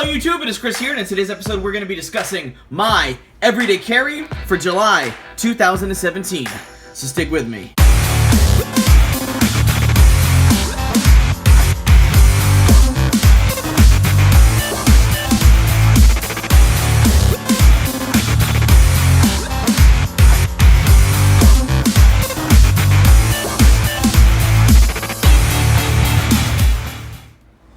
Hello YouTube, it is Chris here, and in today's episode we're going to be discussing my everyday carry for July 2017. So stick with me.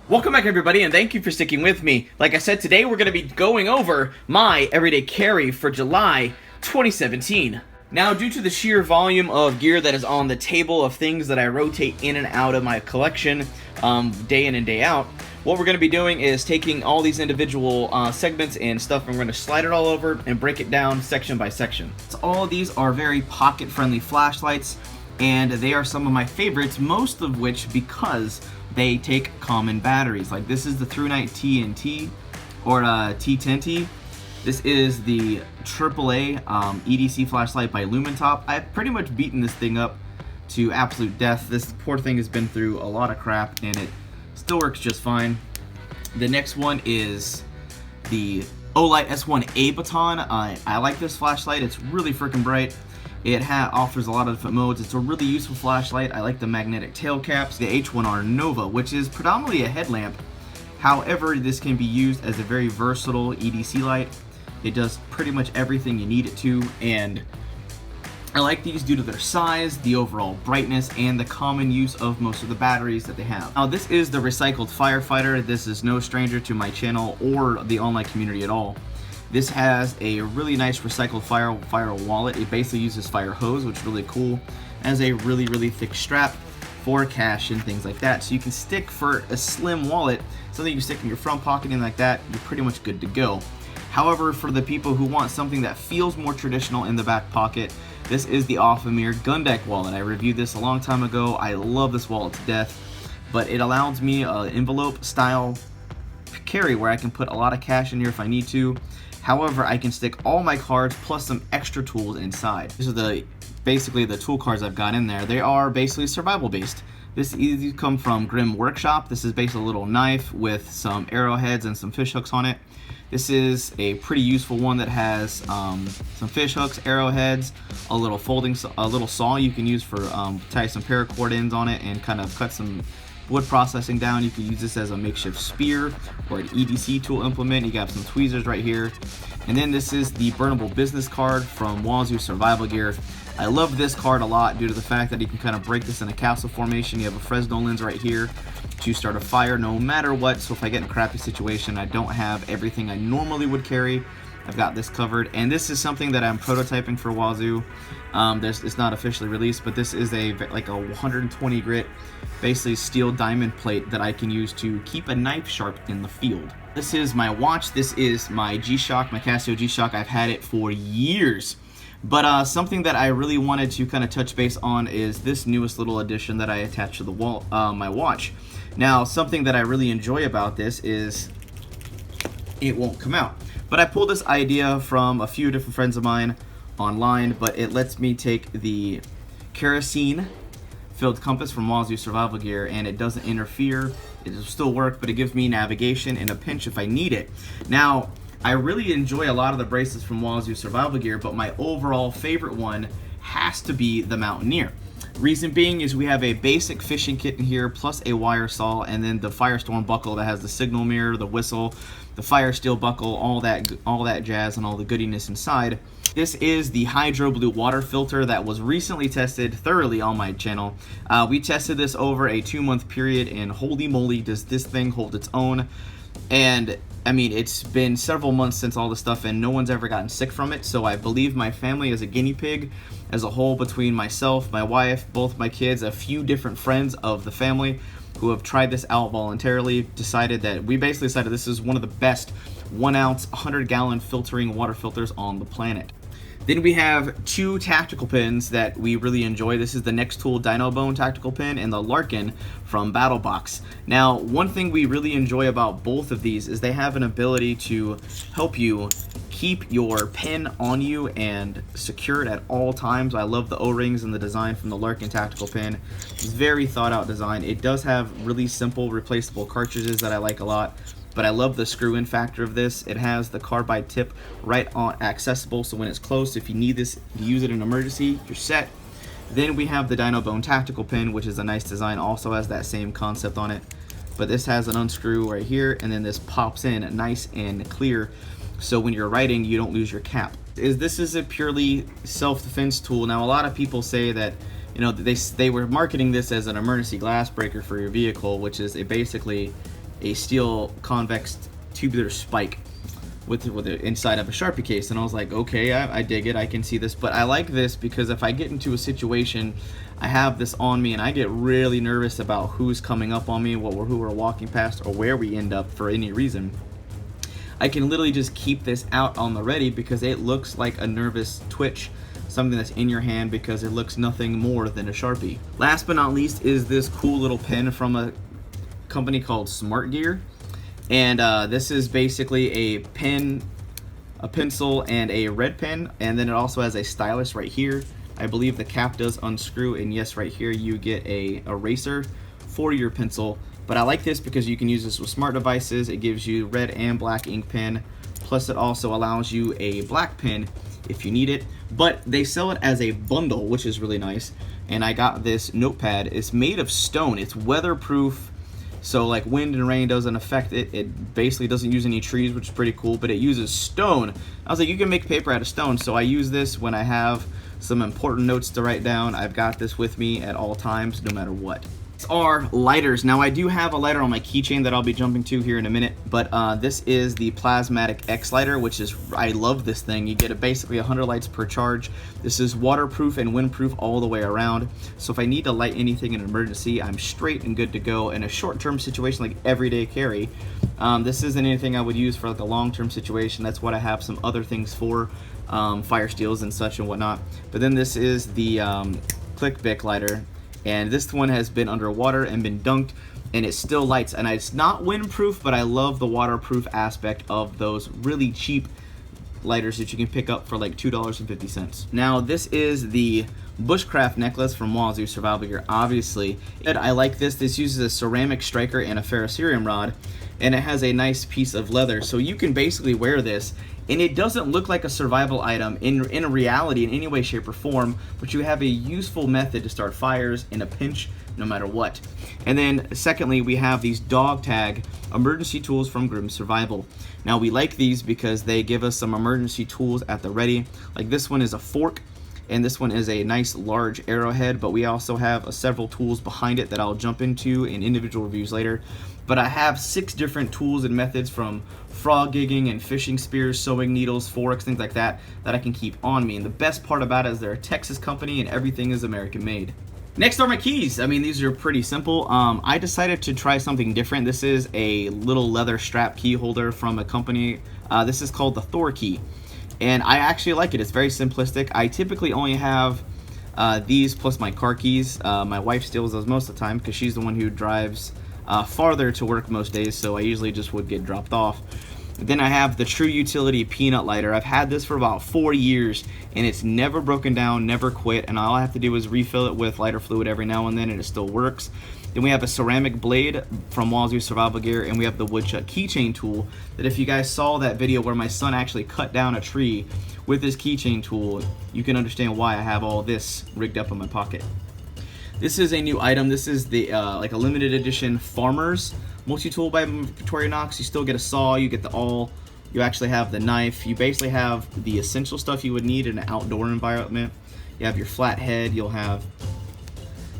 Welcome back everybody, and thank you for sticking with me. Like I said, today we're going to be going over my everyday carry for July 2017. Now, due to the sheer volume of gear that is on the table of things that I rotate in and out of my collection day in and day out, what we're going to be doing is taking all these individual segments and stuff, and we're going to slide it all over and break it down section by section. So all of these are very pocket-friendly flashlights, and they are some of my favorites, most of which because they take common batteries. Like this is the ThruNite TNT or T10T. This is the AAA EDC flashlight by Lumentop. I've pretty much beaten this thing up to absolute death. This poor thing has been through a lot of crap and it still works just fine. The next one is the Olight S1A baton. I like this flashlight. It's really freaking bright. It offers a lot of different modes. It's a really useful flashlight. I like the magnetic tail caps. The H1R Nova, which is predominantly a headlamp. However, this can be used as a very versatile EDC light. It does pretty much everything you need it to, and I like these due to their size, the overall brightness, and the common use of most of the batteries that they have. Now, this is the Recycled Firefighter. This is no stranger to my channel or the online community at all. This has a really nice recycled fire wallet. It basically uses fire hose, which is really cool. It has a really thick strap for cash and things like that. So you can stick for a slim wallet, something you stick in your front pocket and like that, you're pretty much good to go. However, for the people who want something that feels more traditional in the back pocket, this is the Off-A-Mirror Gun Deck wallet. I reviewed this a long time ago. I love this wallet to death, but it allows me an envelope style carry where I can put a lot of cash in here if I need to. However, I can stick all my cards plus some extra tools inside. These are basically the tool cards I've got in there. They are basically survival based. These come from Grim Workshop. This is basically a little knife with some arrowheads and some fish hooks on it. This is a pretty useful one that has some fish hooks, arrowheads, a little saw you can use for tie some paracord ends on it and kind of cut some wood processing down. You can use this as a makeshift spear or an EDC tool implement. You got some tweezers right here. And then this is the Burnable business card from WAZOO Survival Gear. I love this card a lot due to the fact that you can kind of break this in a castle formation. You have a Fresno lens right here to start a fire no matter what. So if I get in a crappy situation, I don't have everything I normally would carry. I've got this covered, and this is something that I'm prototyping for WAZOO. It's not officially released, but this is like a 120 grit, basically steel diamond plate that I can use to keep a knife sharp in the field. This is my watch. This is my G-Shock, my Casio G-Shock. I've had it for years. But something that I really wanted to kind of touch base on is this newest little addition that I attached to the wall, my watch. Now, something that I really enjoy about this is it won't come out. But I pulled this idea from a few different friends of mine online, but it lets me take the kerosene filled compass from WAZOO Survival Gear, and it doesn't interfere. It will still work, but it gives me navigation in a pinch if I need it. Now, I really enjoy a lot of the bracelets from WAZOO Survival Gear, but my overall favorite one has to be the Mountaineer. Reason being is we have a basic fishing kit in here, plus a wire saw, and then the Firestorm buckle that has the signal mirror, the whistle, the fire steel buckle, all that jazz and all the goodiness inside. This is the Hydro Blue water filter that was recently tested thoroughly on my channel. We tested this over a 2-month period, and holy moly does this thing hold its own. And I mean, it's been several months since all this stuff, and no one's ever gotten sick from it, so I believe my family is a guinea pig as a whole, between myself, my wife, both my kids, a few different friends of the family who have tried this out voluntarily. We basically decided this is one of the best 1-ounce, 100-gallon filtering water filters on the planet. Then we have two tactical pins that we really enjoy. This is the Next Tool Dino Bone tactical pin and the Larkin from BattleBox. Now, one thing we really enjoy about both of these is they have an ability to help you keep your pin on you and secure it at all times. I love the O-rings and the design from the Larkin tactical pin. It's very thought out design. It does have really simple replaceable cartridges that I like a lot. but I love the screw-in factor of this. It has the carbide tip right on accessible, so when it's close, if you need this to use it in an emergency, you're set. Then we have the Dino Bone Tactical Pin, which is a nice design, also has that same concept on it. But this has an unscrew right here, and then this pops in nice and clear, so when you're writing, you don't lose your cap. This is a purely self-defense tool. Now, a lot of people say that, you know, they were marketing this as an emergency glass breaker for your vehicle, which is basically a steel convex tubular spike with the inside of a Sharpie case. And I was like, okay, I dig it, I can see this. But I like this because if I get into a situation, I have this on me and I get really nervous about who's coming up on me, who we're walking past, or where we end up for any reason. I can literally just keep this out on the ready because it looks like a nervous twitch, something that's in your hand, because it looks nothing more than a Sharpie. Last but not least is this cool little pen from a company called Smart Gear. And this is basically a pen, a pencil, and a red pen, and then it also has a stylus right here. I believe the cap does unscrew, and yes, right here you get a eraser for your pencil. But I like this because you can use this with smart devices. It gives you red and black ink pen, plus it also allows you a black pen if you need it. But they sell it as a bundle, which is really nice. And I got this notepad. It's made of stone. It's weatherproof, so like wind and rain doesn't affect it. It basically doesn't use any trees, which is pretty cool, but it uses stone. I was like, you can make paper out of stone, so I use this when I have some important notes to write down. I've got this with me at all times, no matter what. These are lighters. Now, I do have a lighter on my keychain that I'll be jumping to here in a minute, but this is the Plasmatic X Lighter, which is, I love this thing. You get basically 100 lights per charge. This is waterproof and windproof all the way around, so if I need to light anything in an emergency, I'm straight and good to go. In a short-term situation like everyday carry, this isn't anything I would use for like a long-term situation. That's what I have some other things for, fire steels and such and whatnot. But then this is the Crkt lighter. And this one has been underwater and been dunked, and it still lights. And it's not windproof, but I love the waterproof aspect of those really cheap lighters that you can pick up for like $2.50. Now, this is the Bushcraft Necklace from WAZOO Survival Gear, obviously. I like this. This uses a ceramic striker and a ferrocerium rod, and it has a nice piece of leather. So you can basically wear this, and it doesn't look like a survival item in reality in any way, shape, or form, but you have a useful method to start fires in a pinch, no matter what. And then secondly, we have these dog tag emergency tools from Grim Survival. Now, we like these because they give us some emergency tools at the ready. Like this one is a fork, and this one is a nice large arrowhead, but we also have several tools behind it that I'll jump into in individual reviews later. But I have 6 different tools and methods, from frog gigging and fishing spears, sewing needles, forks, things like that, that I can keep on me. And the best part about it is they're a Texas company and everything is American made. Next are my keys. I mean, these are pretty simple. I decided to try something different. This is a little leather strap key holder from a company. This is called the Thor key. And I actually like it. It's very simplistic. I typically only have these plus my car keys. My wife steals those most of the time because she's the one who drives farther to work most days, so I usually just would get dropped off. Then I have the True Utility Peanut Lighter. I've had this for about 4 years, and it's never broken down, never quit, and all I have to do is refill it with lighter fluid every now and then, and it still works. Then we have a ceramic blade from WAZOO Survival Gear, and we have the woodchuck keychain tool that, if you guys saw that video where my son actually cut down a tree with this keychain tool, you can understand why I have all this rigged up in my pocket. This is a new item. This is the like a limited edition Farmer's multi-tool by Victorinox. You still get a saw, you get the awl, you actually have the knife. You basically have the essential stuff you would need in an outdoor environment. You have your flat head, you'll have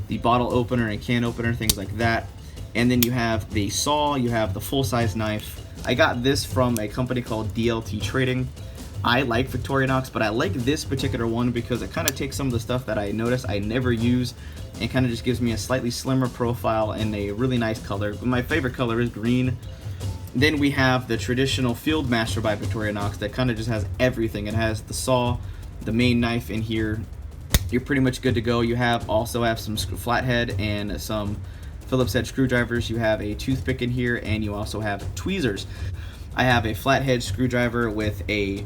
the bottle opener and can opener, things like that. And then you have the saw, you have the full-size knife. I got this from a company called DLT Trading. I like Victorinox, but I like this particular one because it kind of takes some of the stuff that I notice I never use and kind of just gives me a slightly slimmer profile and a really nice color. But my favorite color is green. Then we have the traditional Field Master by Victorinox that kind of just has everything. It has the saw, the main knife in here. You're pretty much good to go. You also have some flathead and some Phillips head screwdrivers. You have a toothpick in here, and you also have tweezers. I have a flathead screwdriver with a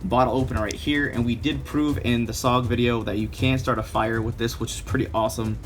bottle opener right here, and we did prove in the SOG video that you can start a fire with this, which is pretty awesome.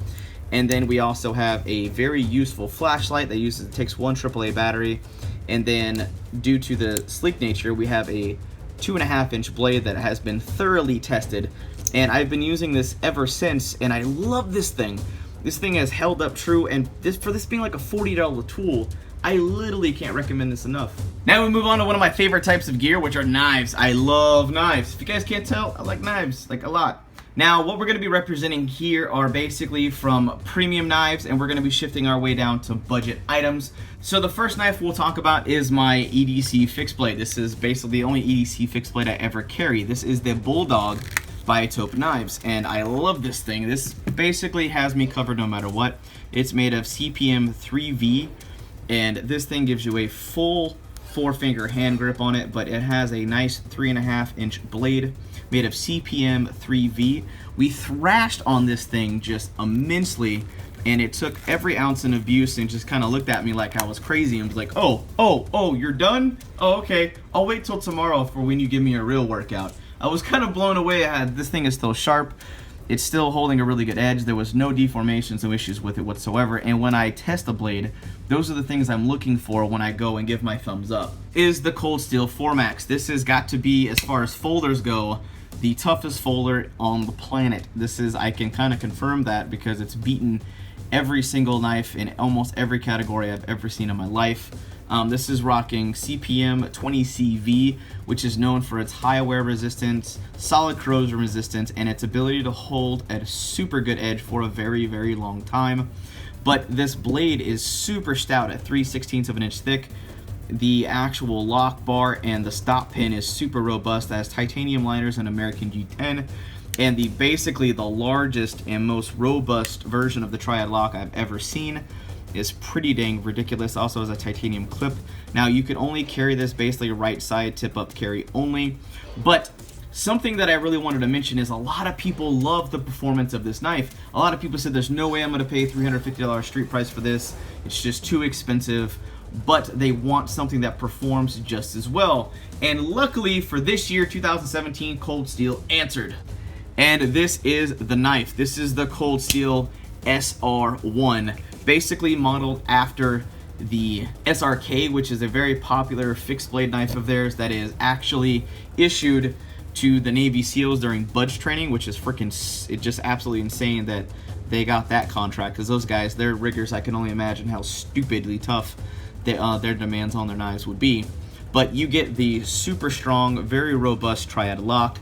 And then we also have a very useful flashlight that takes one AAA battery, And then due to the sleek nature, we have a 2.5-inch blade that has been thoroughly tested, and I've been using this ever since, and I love this thing. This thing has held up true, and for this being like a $40 tool, I literally can't recommend this enough. Now we move on to one of my favorite types of gear, which are knives. I love knives. If you guys can't tell, I like knives, like a lot. Now, what we're going to be representing here are basically from premium knives, and we're going to be shifting our way down to budget items. So the first knife we'll talk about is my Edc Fixed Blade. This is basically the only Edc Fixed Blade I ever carry. This is the Bulldog by Taupe Knives, and I love this thing. This basically has me covered no matter what. It's made of CPM 3V, and this thing gives you a full 4-finger hand grip on it, but it has a nice 3.5-inch blade made of CPM 3V. We thrashed on this thing just immensely, and it took every ounce in abuse and just kind of looked at me like I was crazy and was like, oh, you're done? Oh, okay, I'll wait till tomorrow for when you give me a real workout. I was kind of blown away. This thing is still sharp. It's still holding a really good edge. There was no deformations, no issues with it whatsoever. And when I test a blade, those are the things I'm looking for when I go and give my thumbs up. Is the Cold Steel 4MAX. This has got to be, as far as folders go, the toughest folder on the planet. I can kind of confirm that because it's beaten every single knife in almost every category I've ever seen in my life. This is rocking CPM 20CV, which is known for its high wear resistance, solid corrosion resistance, and its ability to hold at a super good edge for a very, very long time. But this blade is super stout at 3/16 of an inch thick. The actual lock bar and the stop pin is super robust. It has titanium liners and American G10, and basically the largest and most robust version of the triad lock I've ever seen. Is pretty dang ridiculous. Also has a titanium clip. Now you can only carry this basically right side, tip up carry only. But something that I really wanted to mention is a lot of people love the performance of this knife. A lot of people said there's no way I'm going to pay $350 street price for this. It's just too expensive. But they want something that performs just as well. And luckily for this year, 2017, Cold Steel answered. And this is the knife. This is the Cold Steel SR1. Basically modeled after the SRK, which is a very popular fixed blade knife of theirs that is actually issued to the Navy SEALs during budge training, which is it's just absolutely insane that they got that contract, because those guys, their riggers, I can only imagine how stupidly tough their demands on their knives would be. But you get the super strong, very robust triad lock.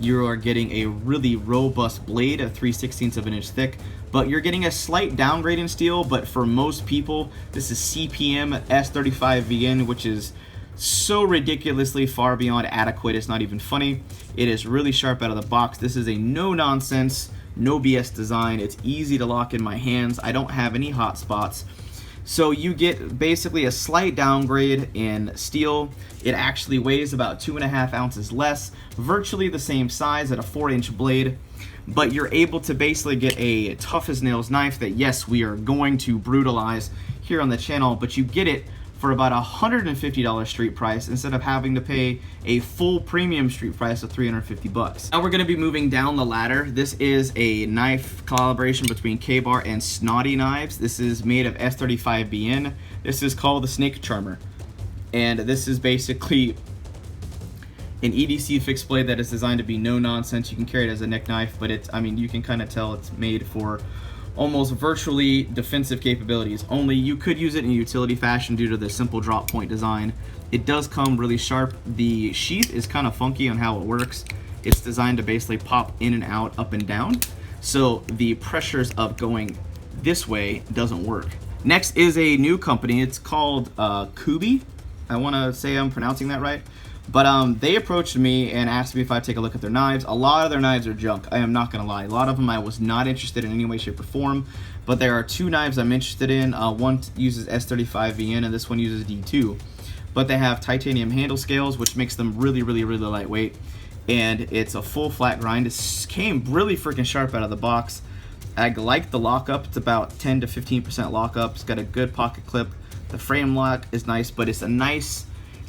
You are getting a really robust blade at 3/16 of an inch thick, but you're getting a slight downgrade in steel. But for most people, this is CPM S35VN, which is so ridiculously far beyond adequate, it's not even funny. It is really sharp out of the box. This is a no-nonsense, no BS design. It's easy to lock in my hands. I don't have any hot spots. So you get basically a slight downgrade in steel. It actually weighs about 2.5 ounces less, virtually the same size at a 4-inch blade, but you're able to basically get a tough as nails knife that, yes, we are going to brutalize here on the channel, but you get it for about $150 street price instead of having to pay a full premium street price of $350. Now we're going to be moving down the ladder. This is a knife collaboration between K-Bar and Snotty Knives. This is made of S35BN. This is called the Snake Charmer. And this is basically an EDC fixed blade that is designed to be no nonsense. You can carry it as a neck knife, but you can kind of tell it's made for almost virtually defensive capabilities. Only you could use it in a utility fashion due to the simple drop point design. It does come really sharp. The sheath is kind of funky on how it works. It's designed to basically pop in and out, up and down. So the pressures of going this way doesn't work. Next is a new company. It's called Kubi. I want to say I'm pronouncing that right. But they approached me and asked me if I'd take a look at their knives. A lot of their knives are junk. I am not going to lie. A lot of them I was not interested in any way, shape, or form. But there are two knives I'm interested in. One uses S35VN and this one uses D2. But they have titanium handle scales, which makes them really, really, really lightweight. And it's a full flat grind. It came really freaking sharp out of the box. I like the lockup. It's about 10 to 15% lockup. It's got a good pocket clip. The frame lock is nice, but it's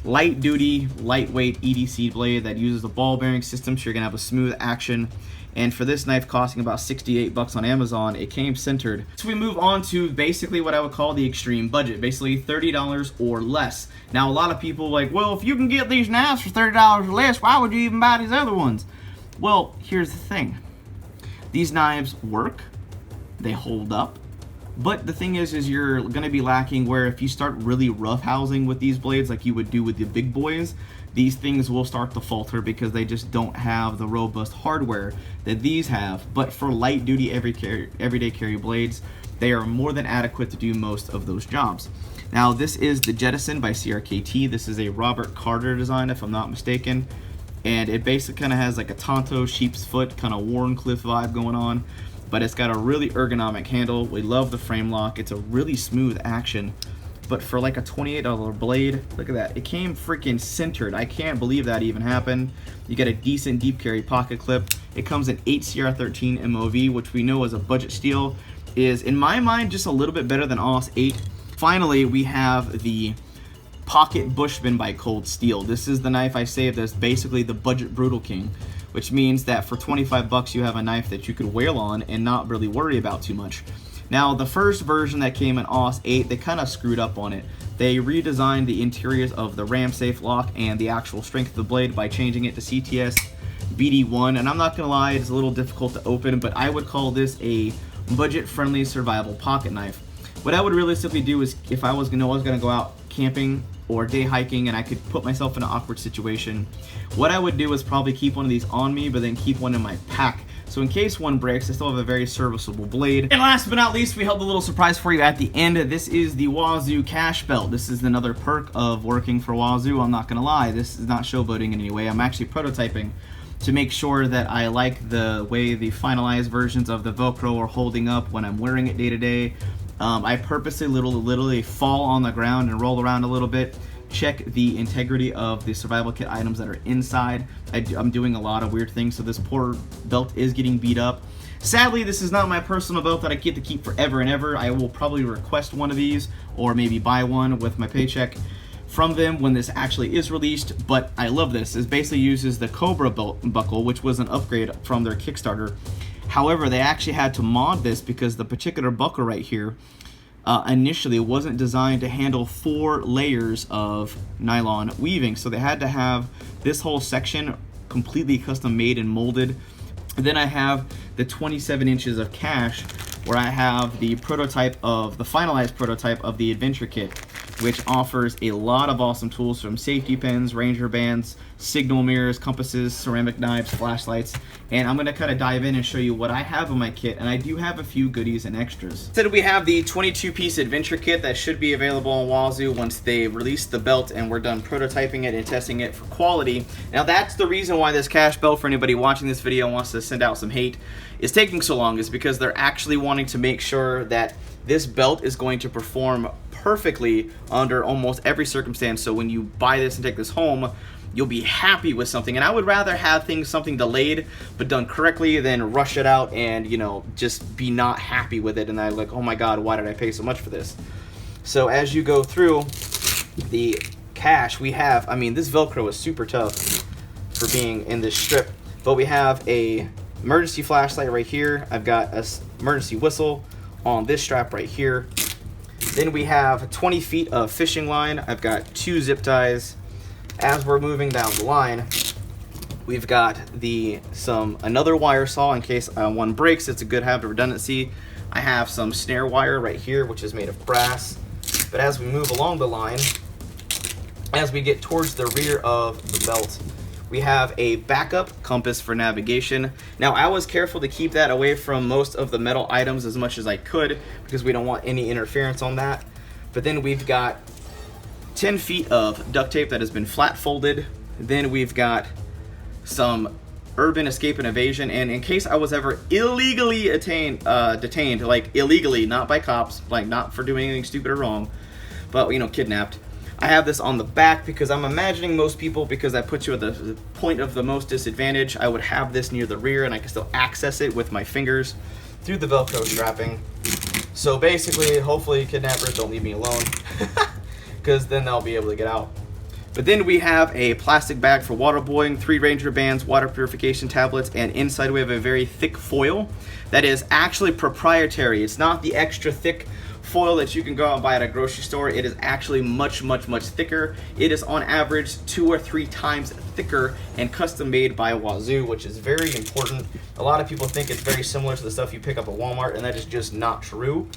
light duty, lightweight EDC blade that uses a ball bearing system, so you're gonna have a smooth action. And for this knife costing about 68 bucks on Amazon, it came centered. So we move on to basically what I would call the extreme budget, basically $30 or less. Now a lot of people are like, well, if you can get these knives for $30 or less, why would you even buy these other ones? Well, here's the thing. These knives work, they hold up, but the thing is you're gonna be lacking where if you start really roughhousing with these blades like you would do with the big boys, these things will start to falter because they just don't have the robust hardware that these have. But for light duty everyday carry blades, they are more than adequate to do most of those jobs. Now this is the Jettison by Crkt. This is a Robert Carter design if I'm not mistaken, and it basically kind of has like a Tonto sheep's foot kind of Warncliffe vibe going on, but it's got a really ergonomic handle. We love the frame lock. It's a really smooth action. But for like a $28 blade, look at that. It came freaking centered. I can't believe that even happened. You get a decent deep carry pocket clip. It comes in 8CR13 MOV, which we know as a budget steel is, in my mind, just a little bit better than AUS 8. Finally, we have the Pocket Bushman by Cold Steel. This is the knife I saved as basically the budget Brutal King, which means that for 25 bucks you have a knife that you could wail on and not really worry about too much. Now, the first version that came in AUS 8, they kind of screwed up on it. They redesigned the interiors of the ram safe lock and the actual strength of the blade by changing it to CTS BD1, and I'm not gonna lie, it's a little difficult to open, but I would call this a budget-friendly survival pocket knife. What I would realistically do is, if I was gonna go out camping or day hiking and I could put myself in an awkward situation, what I would do is probably keep one of these on me, but then keep one in my pack. So in case one breaks, I still have a very serviceable blade. And last but not least, we held a little surprise for you at the end. This is the WAZOO cash belt. This is another perk of working for WAZOO. I'm not gonna lie, this is not showboating in any way. I'm actually prototyping to make sure that I like the way the finalized versions of the Velcro are holding up when I'm wearing it day to day. I purposely literally fall on the ground and roll around a little bit, check the integrity of the survival kit items that are inside. I'm doing a lot of weird things, so this poor belt is getting beat up. Sadly, this is not my personal belt that I get to keep forever and ever. I will probably request one of these or maybe buy one with my paycheck from them when this actually is released, but I love this. It basically uses the Cobra belt buckle, which was an upgrade from their Kickstarter. However, they actually had to mod this because the particular buckle right here initially wasn't designed to handle 4 layers of nylon weaving, so they had to have this whole section completely custom made and molded. And then I have the 27 inches of cache where I have the prototype of the finalized prototype of the adventure kit, which offers a lot of awesome tools from safety pins, ranger bands, signal mirrors, compasses, ceramic knives, flashlights, and I'm going to kind of dive in and show you what I have in my kit, and I do have a few goodies and extras. Instead, we have the 22-piece adventure kit that should be available on WAZOO once they release the belt and we're done prototyping it and testing it for quality. Now that's the reason why this cash belt, for anybody watching this video wants to send out some hate, is taking so long, is because they're actually wanting to make sure that this belt is going to perform perfectly under almost every circumstance. So when you buy this and take this home, you'll be happy with something. And I would rather have something delayed but done correctly than rush it out and, you know, just be not happy with it and I'm like, oh my god, why did I pay so much for this? So as you go through the cache, we have, I mean, this Velcro is super tough for being in this strip, but we have a emergency flashlight right here. I've got a emergency whistle on this strap right here. Then we have 20 feet of fishing line. I've got 2 zip ties. As we're moving down the line, we've got another wire saw in case one breaks. It's a good habit of redundancy. I have some snare wire right here, which is made of brass. But as we move along the line, as we get towards the rear of the belt, we have a backup compass for navigation. Now, I was careful to keep that away from most of the metal items as much as I could because we don't want any interference on that. But then we've got 10 feet of duct tape that has been flat folded. Then we've got some urban escape-and-evasion, and in case I was ever illegally detained, like illegally, not by cops, like not for doing anything stupid or wrong, but, you know, kidnapped, I have this on the back because I'm imagining most people, because that puts you at the point of the most disadvantage, I would have this near the rear and I can still access it with my fingers through the Velcro strapping. So basically, hopefully kidnappers don't leave me alone because then they'll be able to get out. But then we have a plastic bag for water boiling, 3 Ranger bands, water purification tablets, and inside we have a very thick foil that is actually proprietary. It's not the extra thick foil that you can go out and buy at a grocery store. It is actually much thicker. It is on average 2 or 3 times thicker and custom made by WAZOO, which is very important. A lot of people think it's very similar to the stuff you pick up at Walmart, and that is just not true.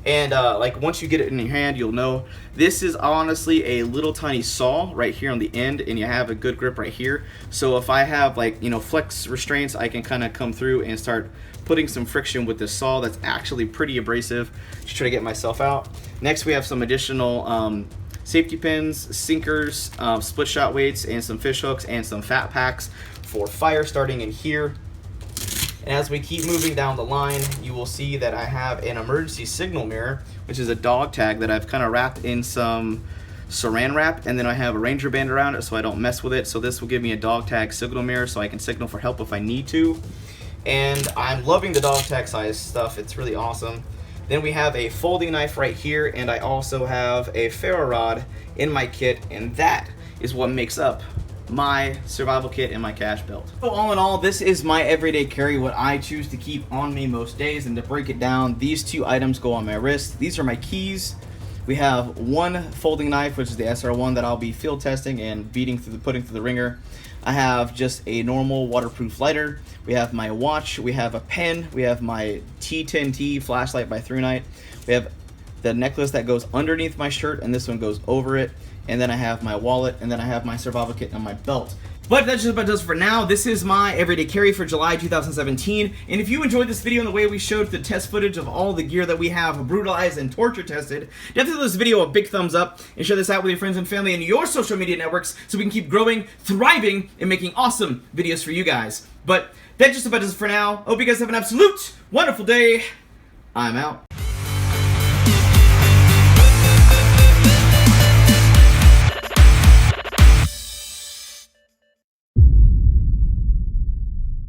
And like once you get it in your hand, you'll know this is honestly a little tiny saw right here on the end, and you have a good grip right here. So if I have, like, you know, flex restraints, I can kind of come through and start putting some friction with this saw that's actually pretty abrasive. Just try to get myself out. Next we have some additional safety pins, sinkers, split shot weights, and some fish hooks, and some fat packs for fire starting in here. And as we keep moving down the line, you will see that I have an emergency signal mirror, which is a dog tag that I've kind of wrapped in some saran wrap, and then I have a Ranger band around it so I don't mess with it. So this will give me a dog tag signal mirror so I can signal for help if I need to. And I'm loving the dog tag size stuff. It's really awesome. Then we have a folding knife right here, and I also have a ferro rod in my kit, and that is what makes up my survival kit and my cache belt. So all in all, this is my everyday carry, what I choose to keep on me most days. And to break it down, these 2 items go on my wrist. These are my keys. We have 1 folding knife, which is the SR1 that I'll be field testing and putting through the ringer. I have just a normal waterproof lighter. We have my watch. We have a pen. We have my T10T flashlight by Through Night. We have the necklace that goes underneath my shirt, and this one goes over it. And then I have my wallet, and then I have my survival kit on my belt. But that's just about does for now. This is my everyday carry for July 2017. And if you enjoyed this video and the way we showed the test footage of all the gear that we have brutalized and torture tested, definitely give this video a big thumbs up and share this out with your friends and family and your social media networks so we can keep growing, thriving, and making awesome videos for you guys. But that just about does it for now. I hope you guys have an absolute wonderful day. I'm out.